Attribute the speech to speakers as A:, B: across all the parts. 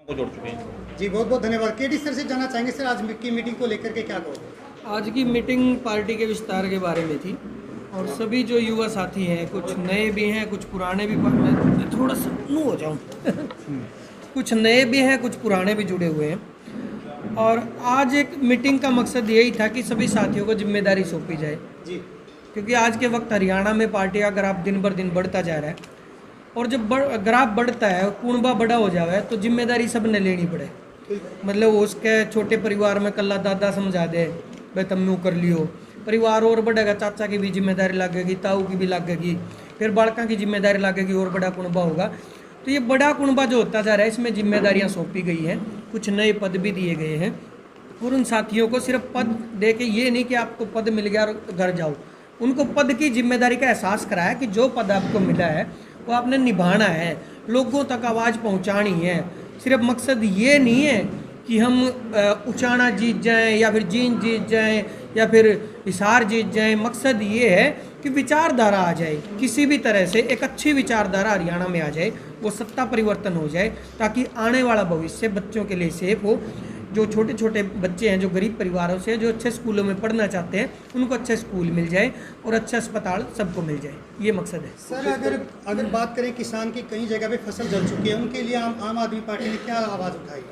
A: को जोड़ चुके हैं।
B: जी बहुत बहुत धन्यवाद। केडी सर से जानना चाहेंगे सर, आज की मीटिंग को लेकर के क्या कहोगे?
C: आज की मीटिंग पार्टी के विस्तार के बारे में थी और सभी जो युवा साथी हैं, कुछ नए भी हैं, कुछ पुराने भी। मैं थोड़ा सा नू हो जाऊँ कुछ नए भी हैं, कुछ पुराने भी जुड़े हुए हैं। और आज एक मीटिंग का मकसद यही था कि सभी साथियों को जिम्मेदारी सौंपी जाए
B: जी,
C: क्योंकि आज के वक्त हरियाणा में पार्टी का ग्राफ दिन बर दिन बढ़ता जा रहा है और जब ग्राफ बढ़ता है, कुनबा बड़ा हो जाए तो जिम्मेदारी सब ने लेनी पड़े। मतलब उसके छोटे परिवार में कल्ला दादा समझा दे भाई तुम यूँ कर लियो, परिवार और बढ़ेगा, चाचा की भी जिम्मेदारी लगेगी, ताऊ की भी लगेगी, फिर बालका की जिम्मेदारी लगेगी और बड़ा कुनबा होगा। तो ये बड़ा कुनबा जो होता जा रहा है, इसमें जिम्मेदारियाँ सौंपी गई हैं, कुछ नए पद भी दिए गए हैं और उन साथियों को सिर्फ पद दे के ये नहीं कि आपको पद मिल गया और घर जाओ, उनको पद की जिम्मेदारी का एहसास कराया कि जो पद आपको मिला है वो आपने निभाना है, लोगों तक आवाज़ पहुंचानी है। सिर्फ मकसद ये नहीं है कि हम उचाना जीत जाएं या फिर जींद जीत जाएं या फिर हिसार जीत जाएं। मकसद ये है कि विचारधारा आ जाए, किसी भी तरह से एक अच्छी विचारधारा हरियाणा में आ जाए, वो सत्ता परिवर्तन हो जाए ताकि आने वाला भविष्य बच्चों के लिए सेफ हो। जो छोटे छोटे बच्चे हैं, जो गरीब परिवारों से, जो अच्छे स्कूलों में पढ़ना चाहते हैं, उनको अच्छे स्कूल मिल जाए और अच्छा अस्पताल सबको मिल जाए, ये मकसद है।
B: सर अगर बात करें किसान की कई जगह पे फसल जल चुकी है, उनके लिए आम आदमी पार्टी ने क्या आवाज़ उठाई?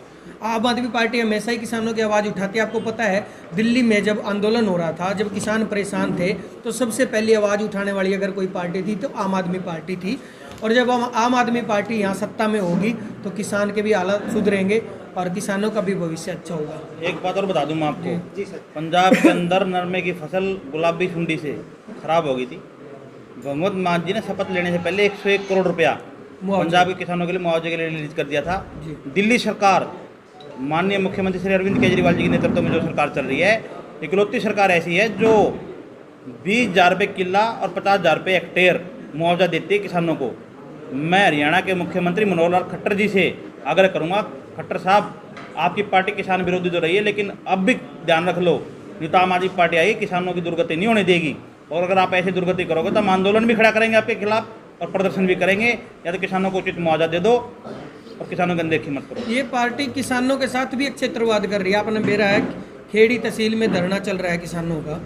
C: आम आदमी पार्टी हमेशा ही किसानों की आवाज़ उठाती है। आपको पता है दिल्ली में जब आंदोलन हो रहा था, जब किसान परेशान थे, तो सबसे पहली आवाज़ उठाने वाली अगर कोई पार्टी थी तो आम आदमी पार्टी थी। और जब आम आदमी पार्टी यहाँ सत्ता में होगी तो किसान के भी हालात सुधरेंगे और किसानों का भी भविष्य अच्छा होगा।
A: एक बात और बता दूं मैं आपको,
B: जी सर।
A: पंजाब के अंदर नरमे की फसल गुलाबी सुंडी से खराब हो गई थी। भगवंत मान जी ने शपथ लेने से पहले 101 करोड़ रुपया पंजाब के किसानों के लिए मुआवजे के लिए रिलीज कर दिया था। दिल्ली सरकार, माननीय मुख्यमंत्री श्री अरविंद केजरीवाल जी के नेतृत्व में जो सरकार चल रही है, इकलौती सरकार ऐसी है जो 20,000 रुपये किला और 50,000 रुपये हेक्टेयर मुआवजा देती है किसानों को। मैं हरियाणा के मुख्यमंत्री मनोहर लाल खट्टर जी से आग्रह करूंगा, खट्टर साहब आपकी पार्टी किसान विरोधी तो रही है, लेकिन अब भी ध्यान रख लो, नहीं तो आम आदमी पार्टी आई किसानों की दुर्गति नहीं होने देगी। और अगर आप ऐसी दुर्गति करोगे तो हम आंदोलन भी खड़ा करेंगे आपके खिलाफ और प्रदर्शन भी करेंगे। या तो किसानों को उचित मुआवजा दे दो और किसानों की अनदेखी मत करो।
C: ये पार्टी किसानों के साथ भी क्षेत्रवाद कर रही है। आपने मेरा है खेड़ी तहसील में धरना चल रहा है किसानों का,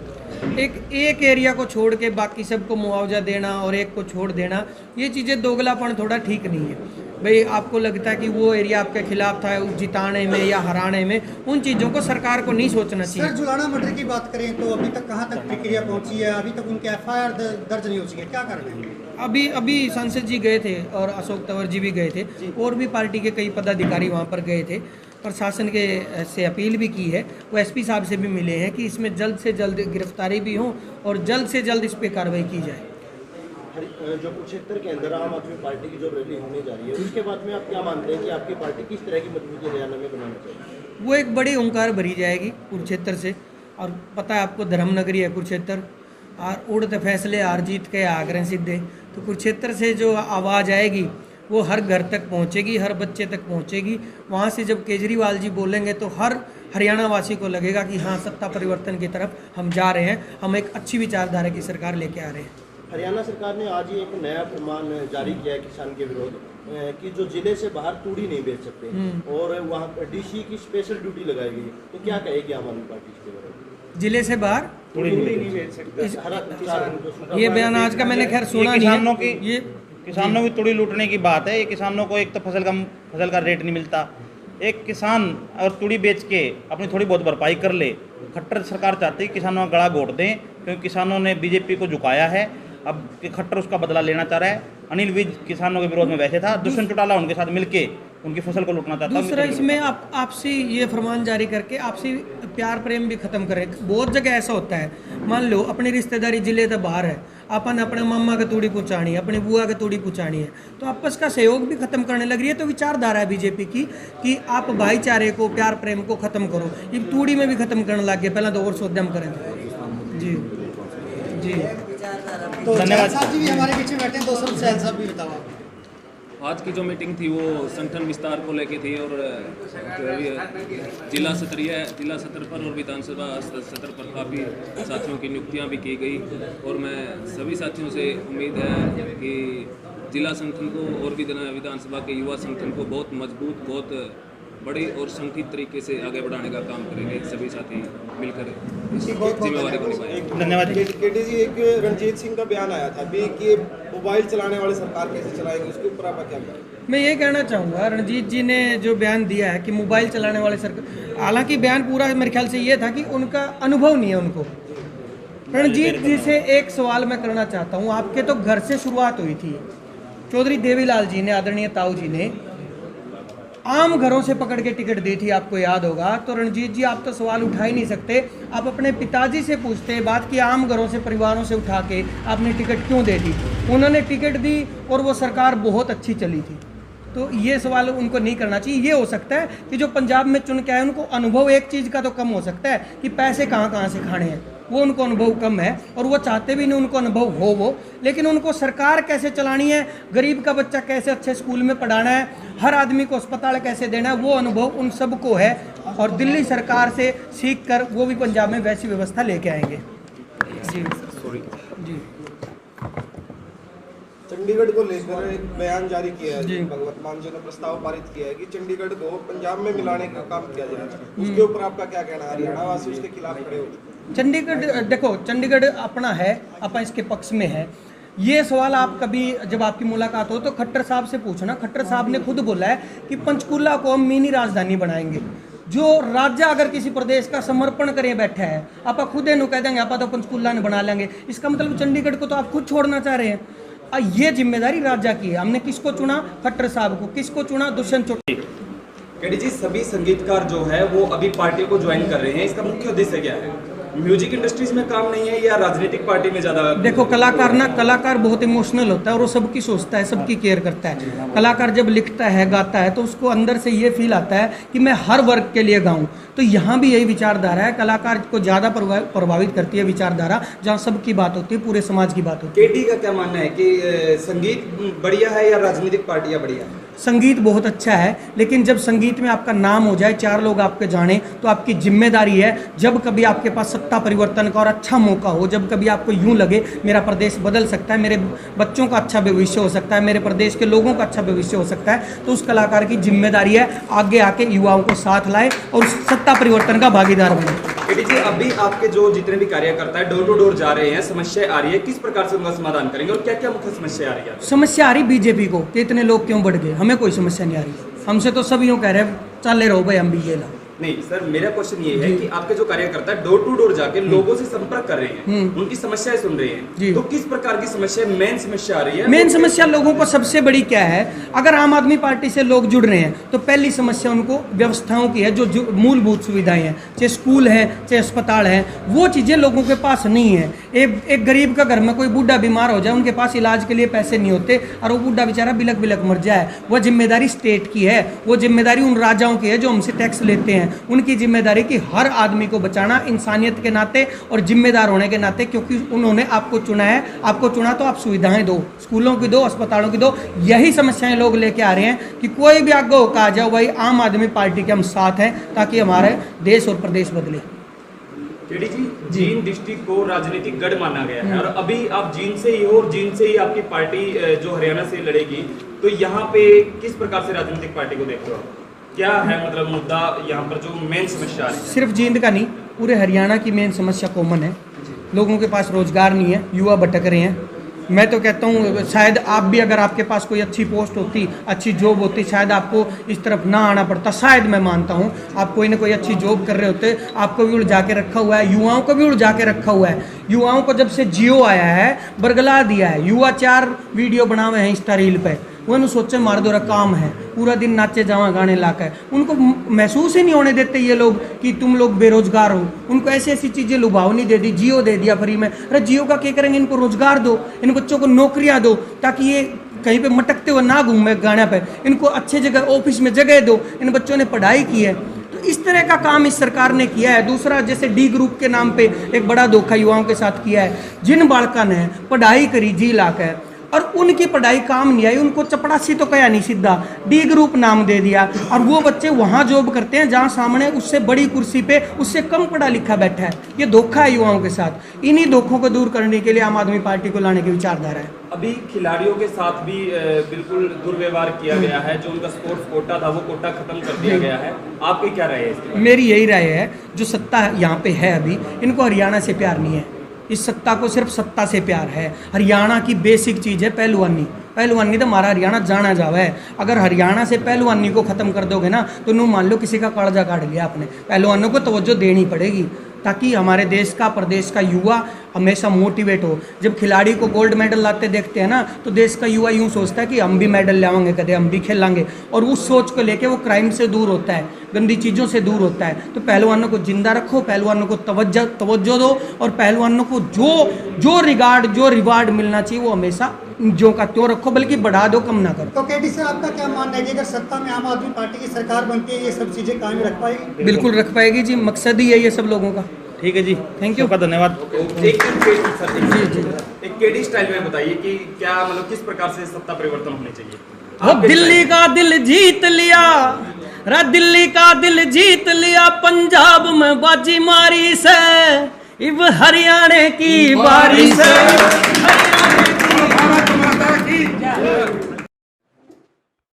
C: एक एरिया को छोड़ के बाकी सबको मुआवजा देना और एक को छोड़ देना, ये चीज़ें दोगलापन थोड़ा ठीक नहीं है। भाई आपको लगता है कि वो एरिया आपके खिलाफ था जिताने में या हराने में, उन चीज़ों को सरकार को नहीं सोचना चाहिए।
B: सर जुलाना मर्डर की बात करें तो अभी तक कहाँ तक प्रक्रिया पहुंची है? अभी तक उनके FIR दर्ज नहीं हो चुकी है, क्या कारण है?
C: अभी सांसद जी गए थे और अशोक तंवर जी भी गए थे और भी पार्टी के कई पदाधिकारी वहाँ पर गए थे। प्रशासन के से अपील भी की है, वो SP साहब से भी मिले हैं कि इसमें जल्द से जल्द गिरफ्तारी भी हो और जल्द से जल्द इस पर कार्रवाई की जाए।
D: जो कुरुक्षेत्र के अंदर आम आदमी पार्टी की जो रैली होने जा रही है, उसके बाद में आप क्या मानते हैं कि आपकी पार्टी किस तरह की मजबूती हरियाणा में बनाना चाहिए?
C: वो एक बड़ी ओंकार भरी जाएगी कुरुक्षेत्र से। और पता है आपको धर्मनगरी है कुरुक्षेत्र, और उड़ते फैसले हार जीत के आग्रह सिद्धे। तो कुरुक्षेत्र से जो आवाज़ आएगी वो हर घर तक पहुंचेगी, हर बच्चे तक पहुंचेगी। वहाँ से जब केजरीवाल जी बोलेंगे तो हर हरियाणा वासी को लगेगा कि हाँ, सत्ता परिवर्तन की तरफ हम जा रहे हैं, हम एक अच्छी विचारधारा की सरकार लेके आ रहे हैं।
D: हरियाणा सरकार ने आज ही एक नया फरमान जारी किया है किसान के विरोध कि जो जिले से बाहर तूड़ी नहीं बेच सकते और वहाँ DC की स्पेशल ड्यूटी लगाई गई। तो क्या कहेगी आम आदमी पार्टी इसके बारे में?
C: जिले से बाहर
D: तूड़ी नहीं बेच सकते,
C: ये बयान आज का मैंने खैर सुना नहीं है। ये
A: किसानों की तूड़ी लूटने की बात है। ये किसानों को एक तो फसल का रेट नहीं मिलता, एक किसान अगर तूड़ी बेच के अपनी थोड़ी बहुत भरपाई कर ले। खट्टर सरकार चाहती है किसानों का गला घोट दें, क्योंकि किसानों ने BJP को झुकाया है। अब खट्टर उसका बदला लेना चाह रहा है। अनिल विज किसानों के विरोध में वैसे था, दुष्यंत चौटाला उनके साथ मिलके उनकी फसल को लूटना चाहता है।
C: दूसरा इसमें आपसी ये फरमान जारी करके आपसी प्यार प्रेम भी खत्म करें। बहुत जगह ऐसा होता है, मान लो अपनी रिश्तेदारी जिले से बाहर है, अपन अपने मम्मा के तूड़ी पहुँचानी है, अपनी बुआ के तूड़ी पहुँचानी है, तो आपस का सहयोग भी खत्म करने लग रही है। तो विचारधारा है BJP की कि आप भाईचारे को, प्यार प्रेम को खत्म करो। ये तूड़ी में भी खत्म करने लग गए, पहले तो और सोचम करें। जी जी
B: तो धन्यवाद साहब जी भी हमारे पीछे बैठे हैं, 2 शब्द सैल साहब भी बताओ।
E: आज की जो मीटिंग थी वो संगठन विस्तार को लेके थी और जिला सत्र पर और विधानसभा सत्र पर काफ़ी साथियों की नियुक्तियां भी की गई। और मैं सभी साथियों से उम्मीद है कि जिला संगठन को और विधानसभा के युवा संगठन को बहुत मजबूत, बहुत बड़ी और संगठित तरीके से आगे बढ़ाने का काम करेंगे, सभी साथी मिलकर इस जिम्मेवारी को निभाएंगे।
A: धन्यवाद जी।
F: केटी जी, एक रणजीत सिंह का बयान आया था अभी कि मोबाइल चलाने वाले सरकार कैसे चलाएंगे, उसके ऊपर आपका क्या कहना है?
C: मैं ये कहना चाहूँगा, रणजीत जी ने जो बयान दिया है कि मोबाइल चलाने वाले सरकार, हालांकि बयान पूरा मेरे ख्याल से ये था कि उनका अनुभव नहीं है उनको। रणजीत जी से एक सवाल मैं करना चाहता हूँ, आपके तो घर से शुरुआत हुई थी, चौधरी देवीलाल जी ने, आदरणीय ताऊ जी ने आम घरों से पकड़ के टिकट दी थी, आपको याद होगा। तो रणजीत जी आप तो सवाल उठा ही नहीं सकते, आप अपने पिताजी से पूछते बात की आम घरों से, परिवारों से उठा के आपने टिकट क्यों दे दी। उन्होंने टिकट दी और वो सरकार बहुत अच्छी चली थी। तो ये सवाल उनको नहीं करना चाहिए। ये हो सकता है कि जो पंजाब में चुन के आए उनको अनुभव एक चीज़ का तो कम हो सकता है कि पैसे कहाँ कहाँ से खाने हैं, वो उनको अनुभव कम है और वो चाहते भी नहीं उनको अनुभव हो वो, लेकिन उनको सरकार कैसे चलानी है, गरीब का बच्चा कैसे अच्छे स्कूल में पढ़ाना है, हर आदमी को अस्पताल कैसे देना है, वो अनुभव उन सबको है। और दिल्ली सरकार से सीख कर वो भी पंजाब में वैसी व्यवस्था लेके आएंगे। जी जी।
F: चंडीगढ़ को लेकर एक बयान जारी किया
C: जी।
F: है, भगवत मान जी ने प्रस्ताव पारित किया है कि चंडीगढ़ को पंजाब में मिलाने का काम किया जाए, उसके ऊपर आपका क्या कहना है? हरियाणा वासी उसके खिलाफ खड़े हो चुके हैं।
C: चंडीगढ़, देखो चंडीगढ़ अपना है, अपन इसके पक्ष में है। ये सवाल आप कभी जब आपकी मुलाकात हो तो खट्टर साहब से पूछना। खट्टर साहब ने खुद बोला है कि पंचकूला को हम मिनी राजधानी बनाएंगे। जो राज्य अगर किसी प्रदेश का समर्पण करें बैठा है, आप खुद इन्हों कह देंगे आप तो पंचकूला ने बना लेंगे, इसका मतलब चंडीगढ़ को तो आप खुद छोड़ना चाह रहे हैं। ये जिम्मेदारी राज्य की है। हमने किसको चुना? खट्टर साहब को। किसको चुना? दुष्यंत चौटाला।
G: केडी जी, सभी संगीतकार जो है वो अभी पार्टी को ज्वाइन कर रहे हैं, इसका मुख्य उद्देश्य क्या है? म्यूजिक इंडस्ट्रीज में काम नहीं है या राजनीतिक पार्टी में ज्यादा?
C: देखो कलाकार बहुत इमोशनल होता है और वो सबकी सोचता है, सबकी केयर करता है। कलाकार जब लिखता है, गाता है तो उसको अंदर से ये फील आता है कि मैं हर वर्ग के लिए गाऊं। तो यहाँ भी यही विचारधारा है, कलाकार को ज़्यादा प्रभावित करती है विचारधारा जहाँ सबकी बात होती है, पूरे समाज की बात होती है।
G: केडी का क्या मानना है कि संगीत बढ़िया है या राजनीतिक पार्टियां बढ़िया है?
C: संगीत बहुत अच्छा है, लेकिन जब संगीत में आपका नाम हो जाए, चार लोग आपके जाने, तो आपकी जिम्मेदारी है जब कभी आपके पास सत्ता परिवर्तन का और अच्छा मौका हो, जब कभी आपको यूं लगे मेरा प्रदेश बदल सकता है, मेरे बच्चों का अच्छा भविष्य हो सकता है, मेरे प्रदेश के लोगों का अच्छा भविष्य हो सकता है, तो उस कलाकार की जिम्मेदारी है आगे आके युवाओं को साथ लाए और सत्ता परिवर्तन का भागीदार बने।
G: केडी जी, अभी आपके जो जितने भी कार्यकर्ता है डोर टू डोर जा रहे हैं, समस्या आ रही है, किस प्रकार से उनका समाधान करेंगे और क्या क्या मुख्य समस्या आ रही है?
C: समस्या आ रही बीजेपी को कि इतने लोग क्यों बढ़ गए, हमें कोई समस्या नहीं आ रही। हमसे तो सब यूँ कह रहे हैं चले रहो भाई, हम भी ये ला।
G: नहीं सर, मेरा क्वेश्चन ये है कि आपके जो कार्यकर्ता डोर टू डोर जाके लोगों से संपर्क कर रहे हैं, उनकी समस्याएं सुन रहे हैं, तो किस प्रकार की समस्या, मेन समस्या आ रही है?
C: मेन समस्या लोगों को सबसे बड़ी क्या है, अगर आम आदमी पार्टी से लोग जुड़ रहे हैं तो पहली समस्या उनको व्यवस्थाओं की है, जो मूलभूत सुविधाएं हैं, चाहे स्कूल है चाहे अस्पताल है, वो चीज़ें लोगों के पास नहीं है। एक गरीब का घर में कोई बूढ़ा बीमार हो जाए, उनके पास इलाज के लिए पैसे नहीं होते और वो बूढ़ा बेचारा बिलक बिलक मर जाए, वह जिम्मेदारी स्टेट की है, वो जिम्मेदारी उन राजाओं की है जो हमसे टैक्स लेते हैं। उनकी जिम्मेदारी कि हर आदमी को बचाना इंसानियत के नाते और जिम्मेदार होने के नाते, क्योंकि उन्होंने आपको चुना है, आपको चुना तो आप सुविधाएं दो, स्कूलों की दो, अस्पतालों की दो। यही समस्याएं लोग लेके आ रहे हैं कि कोई भी आगे होकर आ जाओ भाई, आम आदमी पार्टी के हम साथ हैं ताकि हमारे देश और प्रदेश बदले।
G: केडी जी, जींद डिस्ट्रिक्ट को राजनीतिक गढ़ माना गया है और अभी आप जींद से ही हो और जींद से ही आपकी पार्टी जो हरियाणा से लड़ेगी, तो यहाँ पे किस प्रकार से राजनीतिक पार्टी को देखते हो? क्या है मतलब मुद्दा यहाँ पर जो मेन समस्या है? सिर्फ
C: जींद का नहीं, पूरे हरियाणा की मेन समस्या कॉमन है। लोगों के पास रोजगार नहीं है, युवा भटक रहे हैं। मैं तो कहता हूँ शायद आप भी, अगर आपके पास कोई अच्छी पोस्ट होती, अच्छी जॉब होती, शायद आपको इस तरफ ना आना पड़ता। शायद मैं मानता हूँ आप कोई ना कोई अच्छी जॉब कर रहे होते, आपको भी उलझा के रखा हुआ है, युवाओं को भी उलझा के रखा हुआ है। युवाओं को जब से जियो आया है बरगला दिया है। युवा 4 वीडियो बनावे हैं इंस्टा रील पे, वो सोचे मार दो काम है, पूरा दिन नाचे जावा गाने लाकर। उनको महसूस ही नहीं होने देते ये लोग कि तुम लोग बेरोजगार हो। उनको ऐसी ऐसी चीज़ें लुभावनी दे दी, जियो दे दिया फ्री में। अरे जियो का क्या करेंगे, इनको रोजगार दो, इन बच्चों को नौकरियां दो ताकि ये कहीं पे मटकते हुए ना घूमे गाने पे। इनको अच्छे जगह ऑफिस में जगह दो, इन बच्चों ने पढ़ाई की है। तो इस तरह का काम इस सरकार ने किया है। दूसरा, जैसे डी ग्रुप के नाम पे एक बड़ा धोखा युवाओं के साथ किया है। जिन बालका ने पढ़ाई करी जी लाकर और उनकी पढ़ाई काम नहीं आई, उनको चपड़ासी तो कया नहीं, सीधा डी ग्रुप नाम दे दिया, और वो बच्चे वहाँ जॉब करते हैं जहाँ सामने उससे बड़ी कुर्सी पे उससे कम पढ़ा लिखा बैठा है। ये धोखा है युवाओं के साथ। इन्हीं धोखों को दूर करने के लिए आम आदमी पार्टी को लाने की विचारधारा है।
G: अभी खिलाड़ियों के साथ भी बिल्कुल दुर्व्यवहार किया गया है, जो उनका स्पोर्ट्स कोटा था वो कोटा खत्म कर दिया गया है, आपकी क्या राय है इसके?
C: मेरी यही राय है, जो सत्ता यहाँ पे है अभी, इनको हरियाणा से प्यार नहीं है, इस सत्ता को सिर्फ सत्ता से प्यार है। हरियाणा की बेसिक चीज़ है पहलवानी, पहलवानी तो हमारा हरियाणा जाना जावा है। अगर हरियाणा से पहलवानी को ख़त्म कर दोगे ना तो नू मान लो किसी का कालजा काट लिया आपने। पहलवानों को तवज्जो देनी पड़ेगी ताकि हमारे देश का, प्रदेश का युवा हमेशा मोटिवेट हो। जब खिलाड़ी को गोल्ड मेडल लाते देखते हैं ना तो देश का युवा यूँ सोचता है कि हम भी मेडल लाएंगे, कदे हम भी खेलेंगे, और उस सोच को लेके वो क्राइम से दूर होता है, गंदी चीज़ों से दूर होता है। तो पहलवानों को जिंदा रखो, पहलवानों को तवज्जो दो, और पहलवानों को जो रिवार्ड मिलना चाहिए वो हमेशा जो का त्यों रखो, बल्कि बढ़ा दो, कम ना करो।
B: तो केटी सर, आपका क्या मानना है कि अगर सत्ता में आम आदमी पार्टी की सरकार बनती है, ये सब चीजें कायम रख पाएगी?
C: बिल्कुल रख पाएगी जी, मकसद ही है ये सब लोगों का।
A: ठीक है जी,
C: थैंक यू,
A: आपका धन्यवाद।
G: एक केडी स्टाइल में बताइए कि क्या मतलब किस प्रकार से सत्ता परिवर्तन होने चाहिए?
C: वो दिल्ली का दिल जीत लिया, दिल्ली का दिल जीत लिया, पंजाब में बाजी मारी से, इब हरियाणा की बारी से।